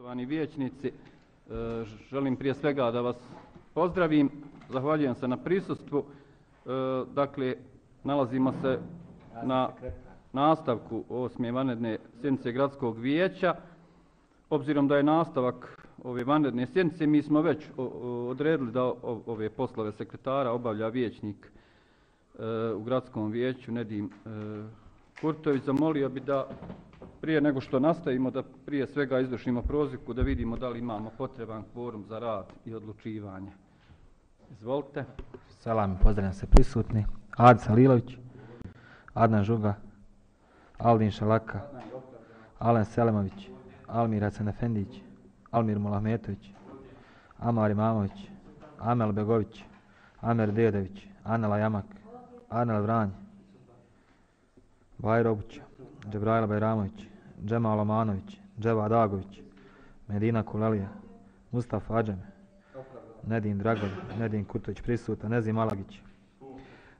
Poštovani vijećnici, želim prije svega da vas pozdravim, zahvaljujem se na prisustvu. Dakle, nalazimo se na nastavku 8. vanredne sjednice Gradskog vijeća. Obzirom da je nastavak ove vanredne sjednice, mi smo već odredili da ove poslove sekretara obavlja vijećnik u Gradskom vijeću Nedim Kurtović. Zamolio bi da prije nego što nastavimo, da prije svega izvršimo prozivku, da vidimo da li imamo potreban kvorum za rad i odlučivanje. Izvolite. Salam, pozdravljam se prisutni. Adis Halilović, Adnan Žuga, Aldin Šalaka, Alen Selemović, Almir Hasan Efendić, Almir Mulahmetović, Amar Imamović, Amel Begović, Amer Dedević, Anela Jamak, Arnel Vranj, Bajro Obuća, Džebrajla Bajramović, Džemal Omanović, Dževad Agović, Medina Kulelija, Mustafa Adžem, Nedim Dragov, Nedim Kurtović prisutan, Nezim Alagić,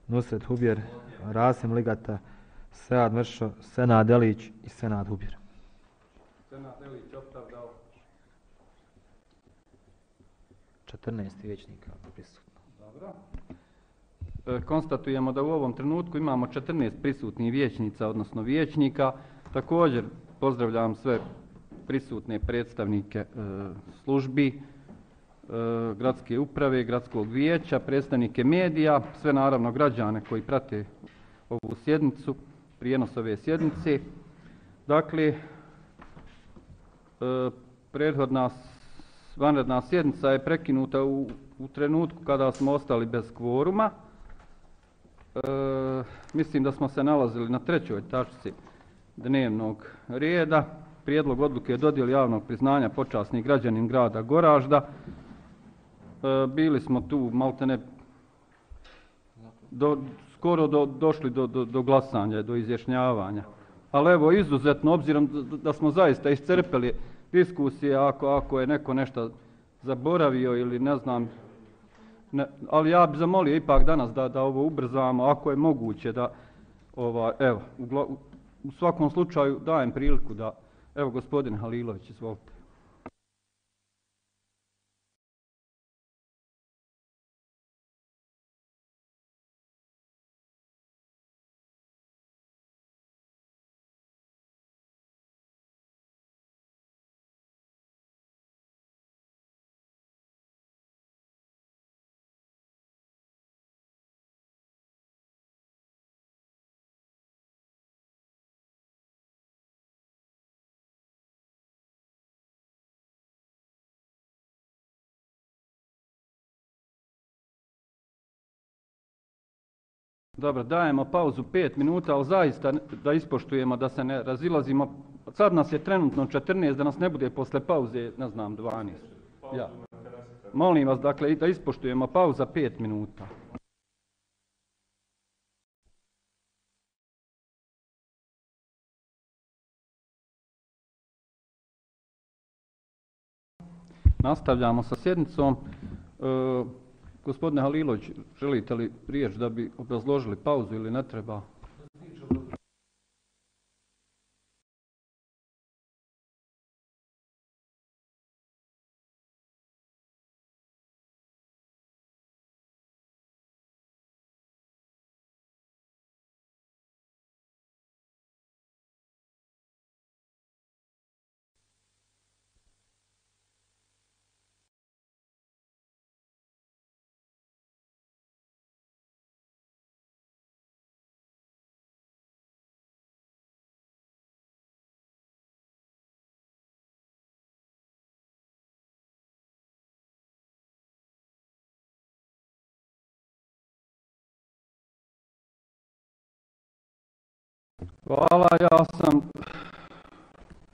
Nusret Hubjer, Rasim Ligata, Sead Mršo, Senad Elić i Senad Hubjer. Senad Elić opravdao. 14 vijećnika prisutno. Dobro. Konstatujemo da u ovom trenutku imamo 14 prisutnih vijećnica, odnosno vijećnika. Također pozdravljam sve prisutne predstavnike službi, gradske uprave, gradskog vijeća, predstavnike medija, sve naravno građane koji prate ovu sjednicu, prijenos ove sjednice. Dakle, prethodna vanredna sjednica je prekinuta u trenutku kada smo ostali bez kvoruma. Mislim da smo se nalazili na 3. tačci dnevnog reda. Prijedlog odluke o dodjeli javnog priznanja počasni građanin grada Goražda. Bili smo tu maltene skoro došli do glasanja, do izjašnjavanja. Ali evo, izuzetno, obzirom da smo zaista iscrpeli diskusije, ako je neko nešto zaboravio ili ne znam, ali ja bih zamolio ipak danas da ovo ubrzamo, ako je moguće da, evo, u svakom slučaju dajem priliku da, evo, gospodin Halilović, izvolite. Dobro, dajemo pauzu 5 minuta, ali zaista da ispoštujemo, da se ne razilazimo. Sad nas je trenutno 14, da nas ne bude posle pauze, ne znam, 12. Ja. Molim vas, dakle, da ispoštujemo pauza 5 minuta. Nastavljamo sa sjednicom. Gospodine Halilović, želite li riječ da bi obrazložili pauzu ili ne treba? Hvala, ja sam,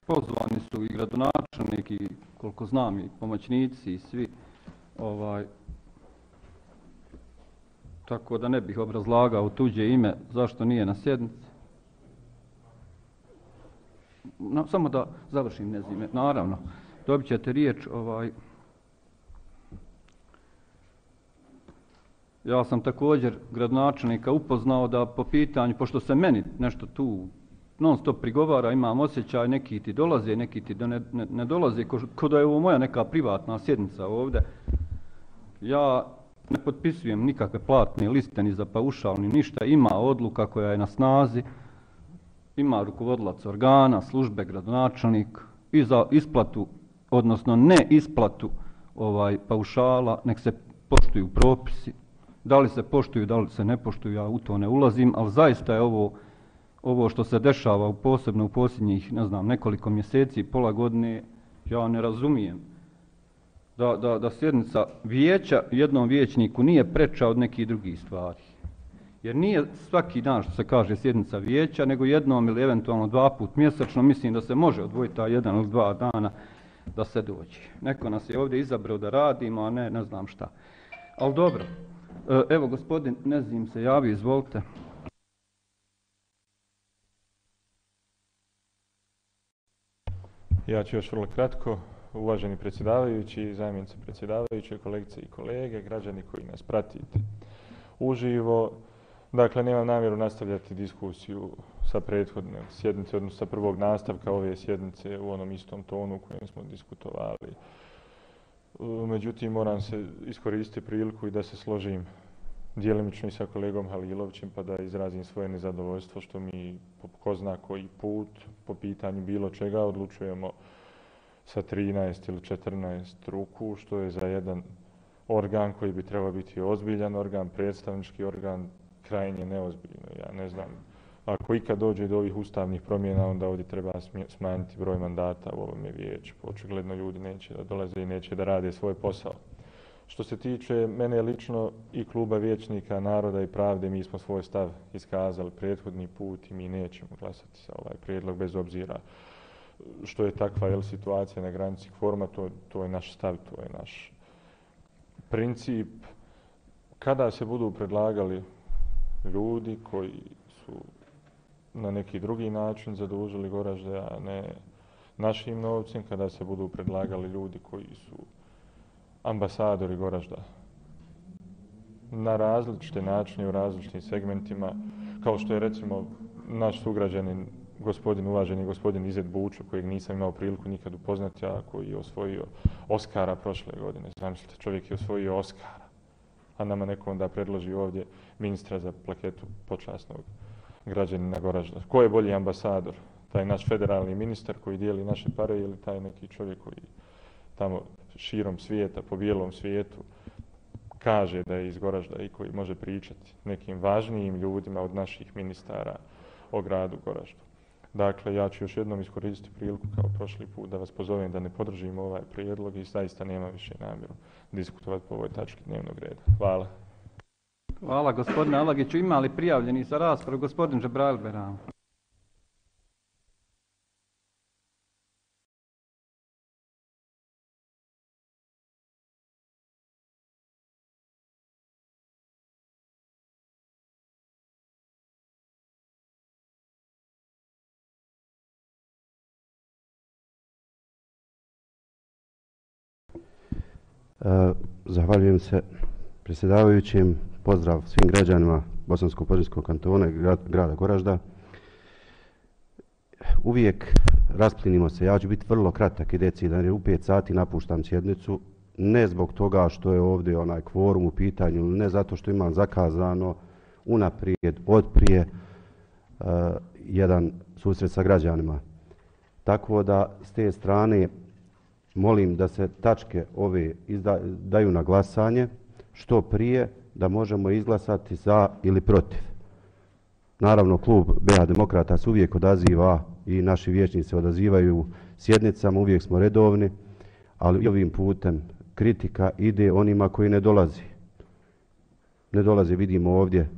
pozvani su i gradonačelnik i koliko znam i pomoćnici i svi, tako da ne bih obrazlagao tuđe ime zašto nije na sjednici. Samo da završim njezime, naravno, dobit ćete riječ. Ja sam također gradonačelnika upoznao da po pitanju, pošto se meni nešto tu non stop prigovara, imam osjećaj, neki ti dolaze, neki ti ne dolaze, ko da je ovo moja neka privatna sjednica ovdje. Ja ne potpisujem nikakve platne liste ni za paušal, ni ništa, ima odluka koja je na snazi, ima rukovodilac organa, službe, gradonačelnik i za isplatu, odnosno ne isplatu paušala, nek se poštuju propisi. Da li se poštuju, da li se ne poštuju, ja u to ne ulazim, ali zaista je ovo što se dešava posebno u posljednjih, ne znam, nekoliko mjeseci, pola godine, ja ne razumijem da sjednica vijeća jednom vijećniku nije preča od nekih drugih stvari. Jer nije svaki dan, što se kaže, sjednica vijeća, nego jednom ili eventualno 2 puta mjesečno. Mislim da se može odvojiti ta 1 ili 2 dana da se dođe. Neko nas je ovdje izabrao da radimo, a ne znam šta. Ali dobro. Evo, gospodin Nezim se javi, izvolite. Ja ću još vrlo kratko. Uvaženi predsjedavajući, zamjenice predsjedavajuće, kolegice i kolege, građani koji nas pratite uživo. Dakle, nemam namjeru nastavljati diskusiju sa prethodne sjednice, odnosno sa prvog nastavka ove sjednice u onom istom tonu u kojem smo diskutovali. Međutim, moram se iskoristiti priliku i da se složim djelimično i sa kolegom Halilovićem, pa da izrazim svoje nezadovoljstvo što mi po ko zna koji put po pitanju bilo čega odlučujemo sa 13 ili 14 ruku, što je za jedan organ koji bi trebao biti ozbiljan organ, predstavnički organ, krajnje neozbiljno. Ja ne znam, ako ikad dođe do ovih ustavnih promjena, onda ovdje treba smanjiti broj mandata u ovome vijeću. Očigledno ljudi neće da dolaze i neće da rade svoj posao. Što se tiče mene lično i kluba vijećnika Naroda i Pravde, mi smo svoj stav iskazali prethodni put i mi nećemo glasati za ovaj prijedlog bez obzira što je takva situacija na granici kvoruma. To je naš stav, to je naš princip. Kada se budu predlagali ljudi koji su na neki drugi način zadužili Goražde, a ne našim novcem, kada se budu predlagali ljudi koji su ambasadori Goražda na različite načine, u različitim segmentima, kao što je recimo naš sugrađanin, uvaženi gospodin Izet Bučo, kojeg nisam imao priliku nikad upoznati, a koji je osvojio Oskara prošle godine. Zamislite, čovjek je osvojio Oskara, a nama neko onda predloži ovdje ministra za plaketu počasnog građanina Goražda. Ko je bolji ambasador? Taj naš federalni ministar koji dijeli naše pare ili taj neki čovjek koji tamo širom svijeta, po bijelom svijetu, kaže da je iz Goražda i koji može pričati nekim važnijim ljudima od naših ministara o gradu Goraždu. Dakle, ja ću još jednom iskoristiti priliku kao prošli put da vas pozovem da ne podržimo ovaj prijedlog i zaista nema više namjeru diskutovati po ovoj tački dnevnog reda. Hvala. Hvala gospodine Alagiću. Ima li prijavljeni za raspravu? Gospodin Džebrail Beram. Zahvaljujem se predsjedavajućim, pozdrav svim građanima Bosansko-Požeškog kantona i grada Goražda. Uvijek rasplinimo se, ja ću biti vrlo kratak i decidan jer u 5 sati napuštam sjednicu, ne zbog toga što je ovdje onaj kvorum u pitanju, ne zato što imam zakazano unaprijed, odprije jedan susret sa građanima. Tako da s te strane molim da se tačke ove daju na glasanje što prije da možemo izglasati za ili protiv. Naravno, klub BH Demokrata se uvijek odaziva i naši vijećnici se odazivaju sjednicama, uvijek smo redovni, ali ovim putem kritika ide onima koji ne dolazi. Ne dolaze, vidimo ovdje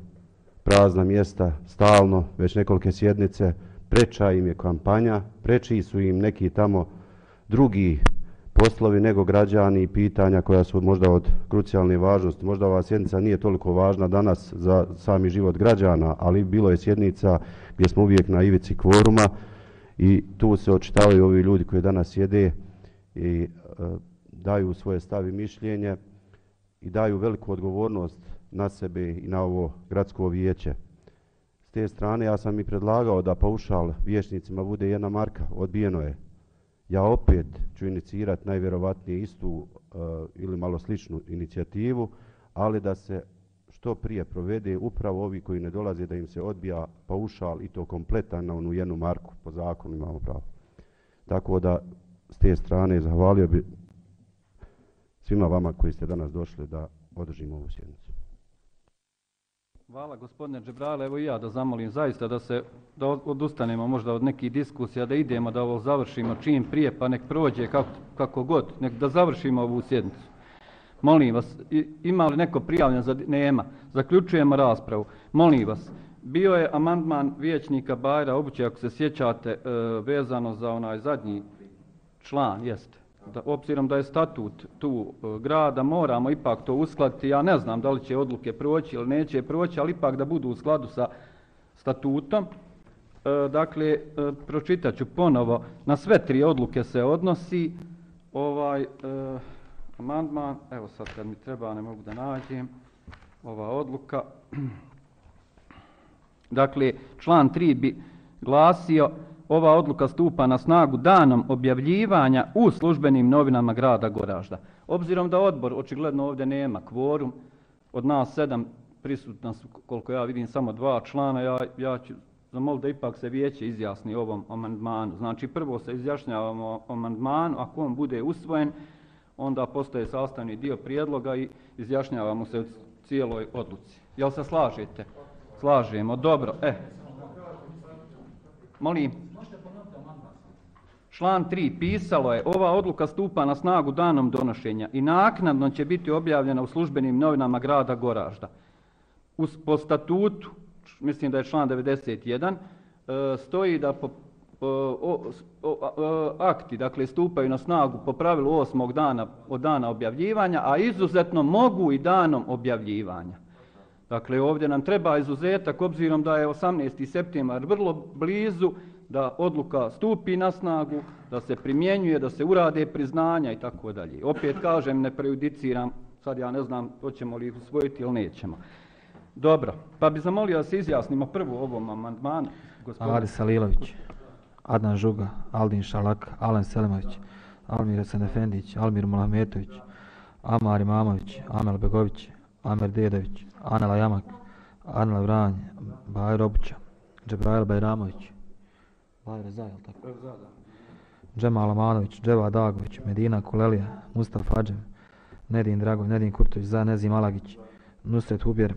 prazna mjesta stalno, već nekolike sjednice, preča im je kampanja, preči su im neki tamo drugi poslovi nego građani i pitanja koja su možda od krucijalne važnosti. Možda ova sjednica nije toliko važna danas za sami život građana, ali bilo je sjednica gdje smo uvijek na ivici kvoruma i tu se očitavaju ovi ljudi koji danas sjede i daju svoje stav i mišljenje i daju veliku odgovornost na sebe i na ovo gradsko vijeće. S te strane ja sam i predlagao da paušal vijećnicima bude 1 marka, odbijeno je. Ja opet ću inicirati najvjerovatnije istu ili malo sličnu inicijativu, ali da se što prije provede upravo ovi koji ne dolaze da im se odbija paušal i to kompletan na onu 1 marku, po zakonu imamo pravo. Tako da s te strane zahvalio bi svima vama koji ste danas došli da održimo ovu sjednicu. Hvala gospodine Džebrajel, evo i ja da zamolim zaista da odustanemo možda od nekih diskusija, da idemo da ovo završimo čim prije, pa nek prođe kako god, nek da završimo ovu sjednicu. Molim vas, ima li neko prijavljen? Nema. Zaključujemo raspravu. Molim vas, bio je amandman vijećnika Bajra Obuće, ako se sjećate, vezano za onaj zadnji član, jeste. Obzirom da je statut tu grada, moramo ipak to uskladiti. Ja ne znam da li će odluke proći ili neće proći, ali ipak da budu u skladu sa statutom. Dakle, pročitat ću ponovo. Na sve 3 odluke se odnosi amandman. Evo sad kad mi treba, ne mogu da nađem. Ova odluka. Dakle, član 3 bi glasio: ova odluka stupa na snagu danom objavljivanja u službenim novinama grada Goražda. Obzirom da odbor očigledno ovdje nema kvorum, od nas 7 prisutna su, koliko ja vidim, samo 2 člana, ja ću zamoliti da ipak se vijeće izjasni o ovom amandmanu. Znači, prvo se izjašnjavamo o amandmanu, ako on bude usvojen, onda postaje sastavni dio prijedloga i izjašnjavamo se o cijeloj odluci. Jel se slažete? Slažemo, dobro. Molim. Član 3 pisalo je: ova odluka stupa na snagu danom donošenja i naknadno će biti objavljena u službenim novinama grada Goražda. Po statutu, mislim da je član 91, stoji da akti, dakle, stupaju na snagu po pravilu 8. dana od dana objavljivanja, a izuzetno mogu i danom objavljivanja. Dakle, ovdje nam treba izuzetak, obzirom da je 18. septembar vrlo blizu, da odluka stupi na snagu, da se primjenjuje, da se urade priznanja i tako dalje. Opet kažem, ne prejudiciram, sad ja ne znam hoćemo li ih usvojiti ili nećemo. Dobro, pa bi zamolio da se izjasnimo prvo o ovom amandmanu. Aris Alilović, Adnan Žuga, Aldin Šalak, Alen Selimović, Almir Hasan Efendić, Almir Mulahmetović, Amar Imamović, Amel Begović, Amer Dedović, Anela Jamak, Anela Vranj, Bajra Obuća, Džebrajel Bajramović, Bajra Zajel, tako? Džemal Amanović, Dževa Dagović, Medina Kulelija, Mustafa Adžem, Nedin Dragoj, Nedin Kurtović, za Nezim Alagić, Nusret Hubjer,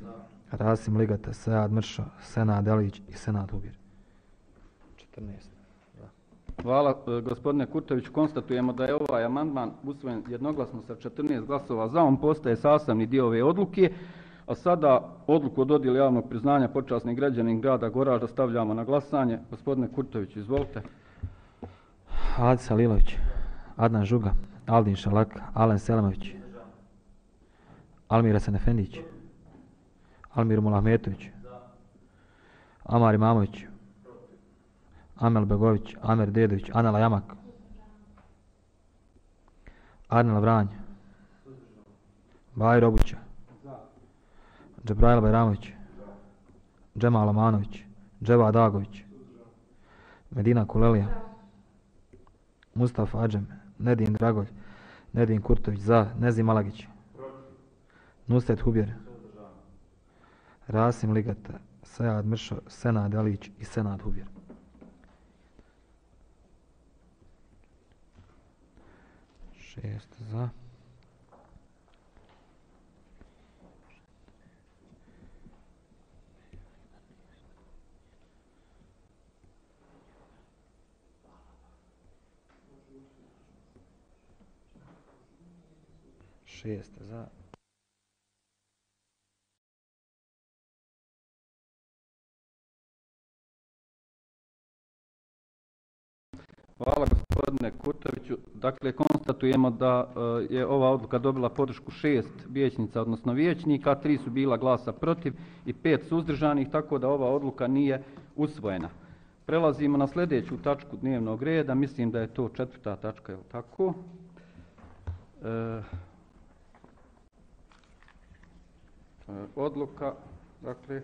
Rasim Ligata, Sead Mršo, Senad Elić i Senad Hubjer. 14. Hvala gospodine Kurtović. Konstatujemo da je ovaj amandman usvojen jednoglasno sa 14 glasova za. On postaje sastavni dio ove odluke. A sada odluku o dodjeli javnog priznanja počasni građanin grada Goražda stavljamo na glasanje. Gospodine Kurtović, izvolite. Adis Alilović, Adnan Žuga, Aldin Šalak, Alen Selimović, Almir Hasan Efendić, Almir Mulahmetović, Amar Imamović, Amel Begović, Amer Dedović, Anela Jamak, Anela Vranj, Bajra Obuća, Džebrajel Bajramović, Džemal Amanović, Dževa Dagović, Medina Kulelija, Mustafa Adžem, Nedin Dragolj, Nedin Kurtović, za Nezim Alagić, Nusret Hubjer, Rasim Ligata, Sead Mršo, Senad Elić i Senad Hubjer. Šest za. Šest za. Hvala gospodine Kurtoviću. Dakle, konstatujemo da je ova odluka dobila podršku 6 vijećnica, odnosno vijećnika, 3 su bila glasa protiv i 5 suzdržanih, tako da ova odluka nije usvojena. Prelazimo na sljedeću tačku dnevnog reda, mislim da je to 4. tačka, je li tako? Odluka, dakle,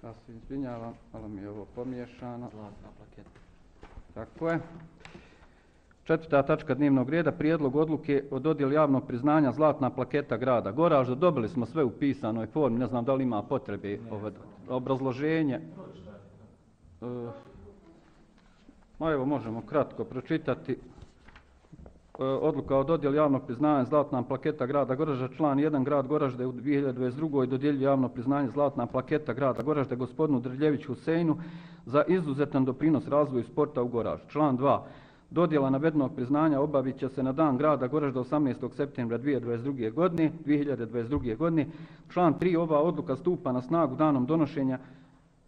Ja se izvinjavam, malo mi je ovo pomiješano. Zlatna plaketa. Tako je. 4. tačka dnevnog reda, prijedlog odluke o dodjeli javnog priznanja Zlatna plaketa grada Goražda. Dobili smo sve u pisanoj formi, ne znam da li ima potrebe obrazloženje. Evo možemo kratko pročitati. Odluka o dodjeli javnog priznanja Zlatna plaketa grada Goražda, član 1, grad Goražde u 2022. dodjeljuje javno priznanje Zlatna plaketa grada Goražde gospodinu Drljeviću Huseinu za izuzetan doprinos razvoju sporta u Goraždu. Član 2. Dodjela navedenog priznanja obavit će se na dan grada Goražda 18. septembra 2022. godine. Član 3. Ova odluka stupa na snagu danom donošenja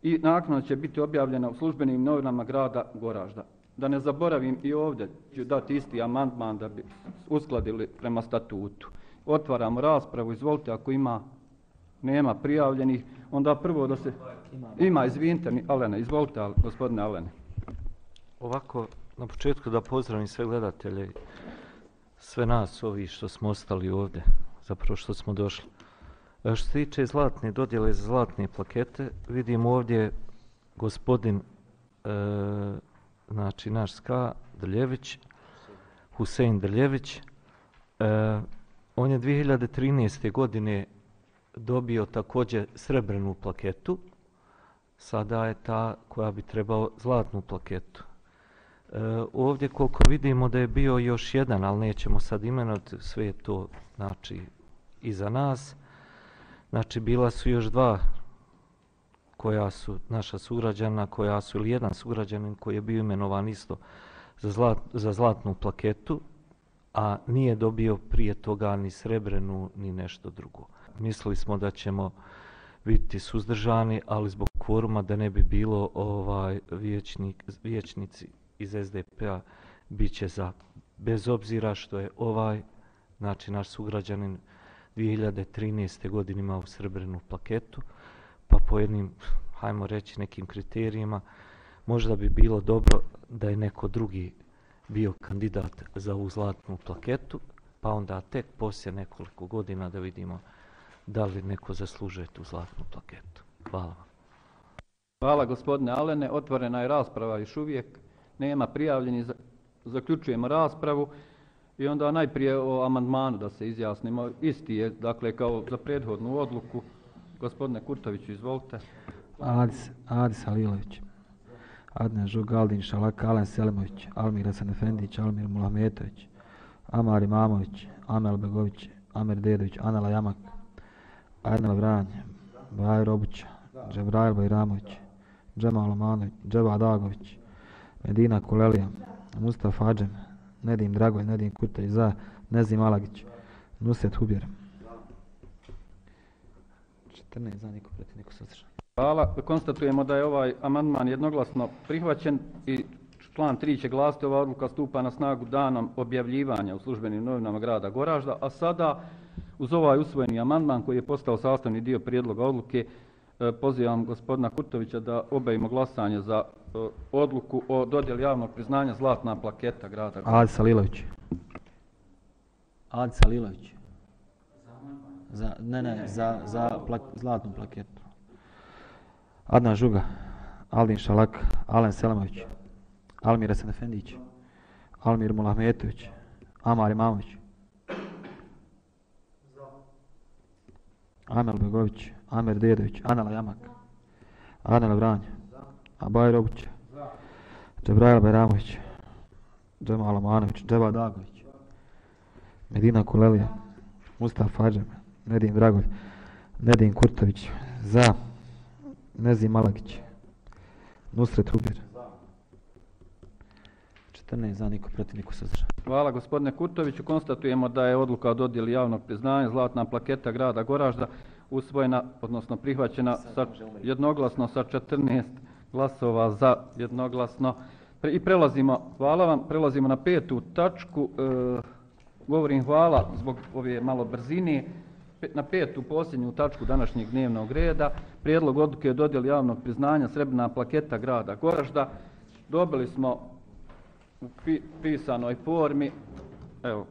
i naknadno će biti objavljena u službenim novinama grada Goražda. Da ne zaboravim, i ovdje ću dati isti amandman da bi uskladili prema statutu. Otvaramo raspravu, izvolite, ako nema prijavljenih, onda prvo da se... Ima, izvinite, Alene, izvolite, gospodine Alene. Ovako, na početku da pozdravim sve gledatelje, sve nas ovi što smo ostali ovdje, zapravo što smo došli. Što se tiče zlatne dodjele za zlatne plakete, vidimo ovdje gospodin, znači naš ska Drljević, Husein Drljević. On je 2013. godine dobio također srebrnu plaketu, sada je ta koja bi trebao zlatnu plaketu. Ovdje koliko vidimo da je bio još jedan, ali nećemo sad imenovati, sve je to znači iza nas. Znači bila su još dva koja su naša sugrađana, ili jedan sugrađanin koji je bio imenovan isto za zlatnu plaketu, a nije dobio prije toga ni srebrenu ni nešto drugo. Mislili smo da ćemo biti suzdržani, ali zbog kvoruma da ne bi bilo vijećnici iz SDP-a bit će za, bez obzira što je znači naš sugrađanin 2013. godine imao srebrnu plaketu, pa po jednim, hajmo reći, nekim kriterijima, možda bi bilo dobro da je neko drugi bio kandidat za ovu zlatnu plaketu, pa onda tek poslije nekoliko godina da vidimo da li neko zaslužuje tu zlatnu plaketu. Hvala vam. Hvala gospodine Alene, otvorena je rasprava još uvijek, nema prijavljeni, zaključujemo raspravu i onda najprije o amandmanu da se izjasnimo. Isti je, dakle, kao za prethodnu odluku. Gospodine Kurtoviću, izvolite. Adis Halilović, Adnan Žuga, Aldin Šalaka, Alen Selimović, Almir Hasan Efendić, Almir Mulahmetović, Amar Imamović, Amel Begović, Amer Dedović, Anela Jamak, Adnel Vranj, Bajir Obuća, Džebrail Bajramović, Džemal Omanović, Džeba Dagović, Medina Kulelija, Mustafa Adžem, Nedim Dragoj, Nedim Kurtović za, Nezim Alagić, Nusret Hubjer. 14 za, niko protiv, niko suzdržan. Hvala. Konstatujemo da je ovaj amandman jednoglasno prihvaćen i član 3 će glasiti: ova odluka stupa na snagu danom objavljivanja u službenim novinama grada Goražda. A sada, uz ovaj usvojeni amandman koji je postao sastavni dio prijedloga odluke, pozivam gospodina Kurtovića da obavimo glasanje za odluku o dodjeli javnog priznanja Zlatna plaketa grada Goražda. Adis Halilović. Adis Halilović. Za zlatnu plaketu. Adnan Žuga, Aldin Šalak, Alen Selimović, Almir Hasan Efendić, Almir Mulahmetović, Amar Imamović, Amel Begović, Amer Dedović, Anela Jamak, Adnel Vranj, Bajir Obuća, Džebrail Bajramović, Džemal Omanović, Džeba Dagović, Medina Kulelija, Mustafa Adžem, Nedim Dragoj, Nedim Kurtović za, Nezim Alagić, Nusret Hubjer. 14 za, niko protiv, niko suzdržan. Hvala gospodine Kurtoviću. Konstatujemo da je odluka o dodjeli javnog priznanja Zlatna plaketa grada Goražda usvojena, odnosno prihvaćena jednoglasno sa 14 glasova za jednoglasno. I prelazimo na 5. tačku. Govorim hvala zbog ove malo brzine. Na 5. posljednju tačku današnjeg dnevnog reda, prijedlog odluke o dodjeli javnog priznanja srebrna plaketa grada Goražda. Dobili smo u pisanoj formi. Evo,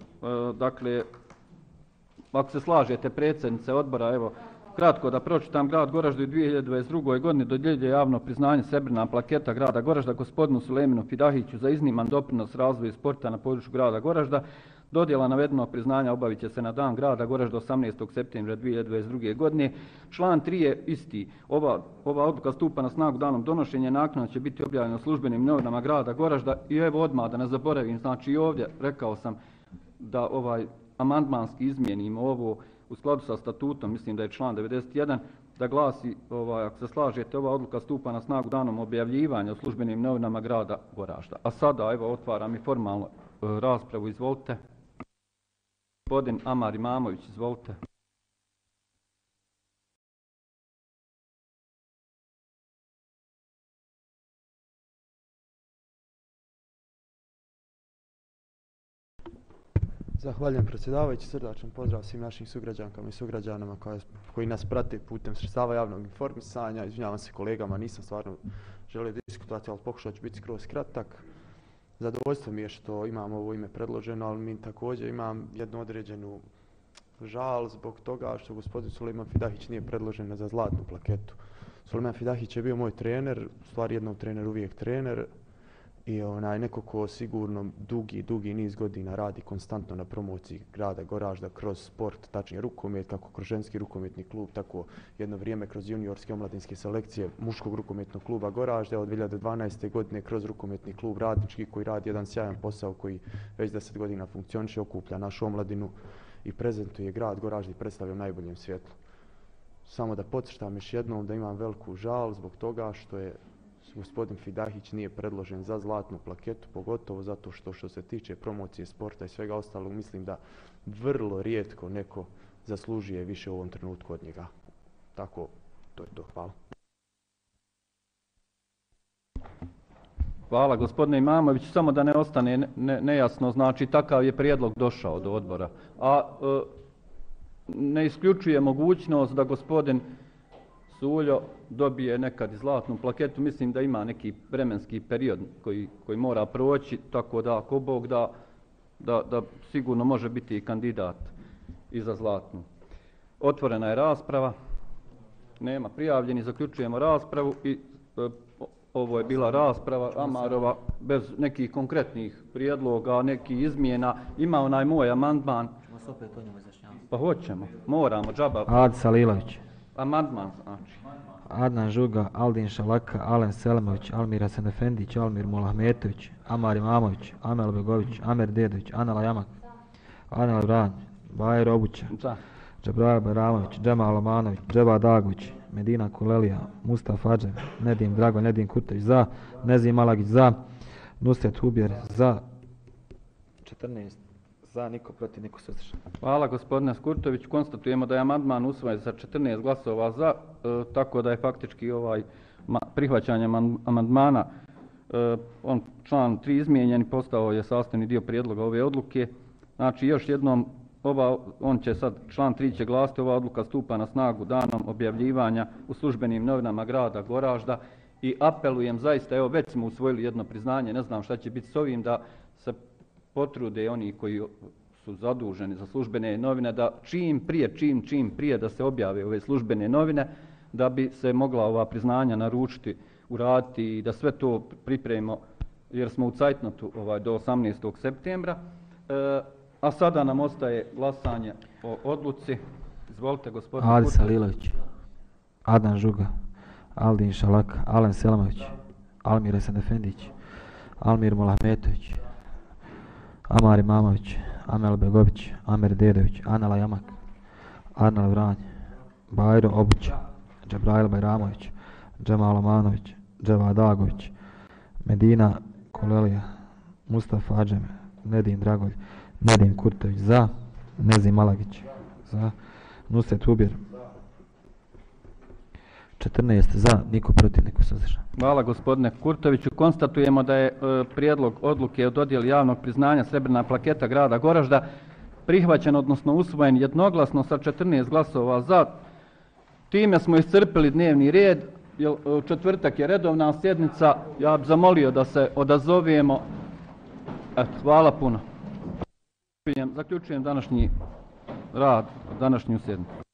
dakle, ako se slažete, predsjednice odbora, evo, kratko da pročitam. Grad Goražde u 2022. godini dodjeljuje javno priznanje srebrna plaketa grada Goražda gospodinu Sulejmanu Fidahiću za izniman doprinos razvoju sporta na području grada Goražda. Dodjela navedenog priznanja obavit će se na dan grada Goražda 18. septembra 2022. godine. Član 3 je isti. Ova odluka stupa na snagu danom donošenja, naknadno će biti objavljena u službenim novinama grada Goražda. I evo odmah da ne zaboravim, znači i ovdje rekao sam da amandmanski izmijenimo ovo u skladu sa statutom, mislim da je član 91, da glasi, ako se slažete, ova odluka stupa na snagu danom objavljivanja u službenim novinama grada Goražda. A sada, evo, otvaram i formalno raspravu, izvolite. Gospodin Amar Imamović, izvolite. Zahvaljujem predsjedavajući, srdačan pozdrav svim našim sugrađankama i sugrađanama koji nas prate putem sredstava javnog informisanja. Izvinjavam se kolegama, nisam stvarno želio diskutovati, ali pokušat ću biti skroz kratak. Zadovoljstvo mi je što imam ovo ime predloženo, ali mi također imam jednu određenu žal zbog toga što gospodin Sulejman Fidahić nije predložen za zlatnu plaketu. Sulejman Fidahić je bio moj trener, u stvari jednom trener uvijek trener. I neko ko sigurno dugi niz godina radi konstantno na promociji grada Goražda kroz sport, tačnije rukomet, kako kroz ženski rukometni klub, tako jedno vrijeme kroz juniorske omladinske selekcije muškog rukometnog kluba Goražda, od 2012. godine kroz rukometni klub Radnički koji radi jedan sjajan posao koji već 10 godina funkcioniše, okuplja našu omladinu i prezentuje grad Goražda i predstavlja u najboljem svjetlu. Samo da podcrtam još jednom da imam veliku žal zbog toga što je gospodin Fidahić nije predložen za zlatnu plaketu, pogotovo zato što se tiče promocije sporta i svega ostalog, mislim da vrlo rijetko neko zaslužuje više u ovom trenutku od njega. Tako, to je to. Hvala. Hvala gospodine Imamović, samo da ne ostane nejasno, znači takav je prijedlog došao do odbora. A ne isključuje mogućnost da gospodin Suljo dobije nekad i zlatnu plaketu. Mislim da ima neki vremenski period koji mora proći, tako da ako Bog da sigurno može biti i kandidat i za zlatnu. Otvorena je rasprava, nema prijavljeni, zaključujemo raspravu i ovo je bila rasprava Amarova bez nekih konkretnih prijedloga, nekih izmjena. Ima onaj moj amandman. Pa hoćemo, moramo, džaba. Adisa Lilović. Amandman, znači. Adnan Žuga, Aldin Šalaka, Alen Selemović, Almir Hasan Efendić, Almir Mulahmetović, Amar Imamović, Amel Begović, Amer Dedović, Anela Jamak, Anel Vranj, Bajer Obuća, Džabrail Bajramović, Džemal Omanović, Džeba Dagović, Medina Kulelija, Mustafa Adžem, Nedim Drago, Nedim Kurtović za, Nezim Malagić za, Nusret Hubjer za, 14 za, niko protiv, niko suzdržan. Hvala gospodine Skurtović. Konstatujemo da je amandman usvojen sa 14 glasova za, tako da je faktički prihvaćanjem amandmana on član 3 izmijenjen i postao je sastavni dio prijedloga ove odluke. Znači još jednom, on će sad, član 3 će glasiti, ova odluka stupa na snagu danom objavljivanja u službenim novinama grada Goražda i apelujem zaista, evo već smo usvojili jedno priznanje, ne znam šta će biti s ovim, da se potrude oni koji su zaduženi za službene novine da čim prije da se objave ove službene novine, da bi se mogla ova priznanja naručiti, uraditi i da sve to pripremimo jer smo u cajtnotu do 18. septembra. A sada nam ostaje glasanje o odluci. Izvolite gospodine. Adisa Lilović, Adnan Žuga, Aldin Šalaka, Alen Selemović, Almir Hasan Efendić, Almir Mulahmetović, Amar Imamović, Amel Begović, Amer Dedović, Anela Jamak, Anel Vranj, Bajro Obuća, Džabrail Bajramović, Džemal Omanović, Dževa Dagović, Medina Kulelija, Mustafa Adžem, Nedim Dragolj, Nedim Kurtović za, Nezim Malagić za, Nusret Hubjer 14 za, niko protiv, niko suzdržan. Hvala gospodine Kurtoviću. Konstatujemo da je prijedlog odluke o dodjeli javnog priznanja srebrna plaketa grada Goražda prihvaćen, odnosno usvojen jednoglasno sa 14 glasova za. Time smo iscrpili dnevni red. U četvrtak je redovna sjednica. Ja bih zamolio da se odazovemo. Hvala puno. Zaključujem današnji rad, današnju sjednicu.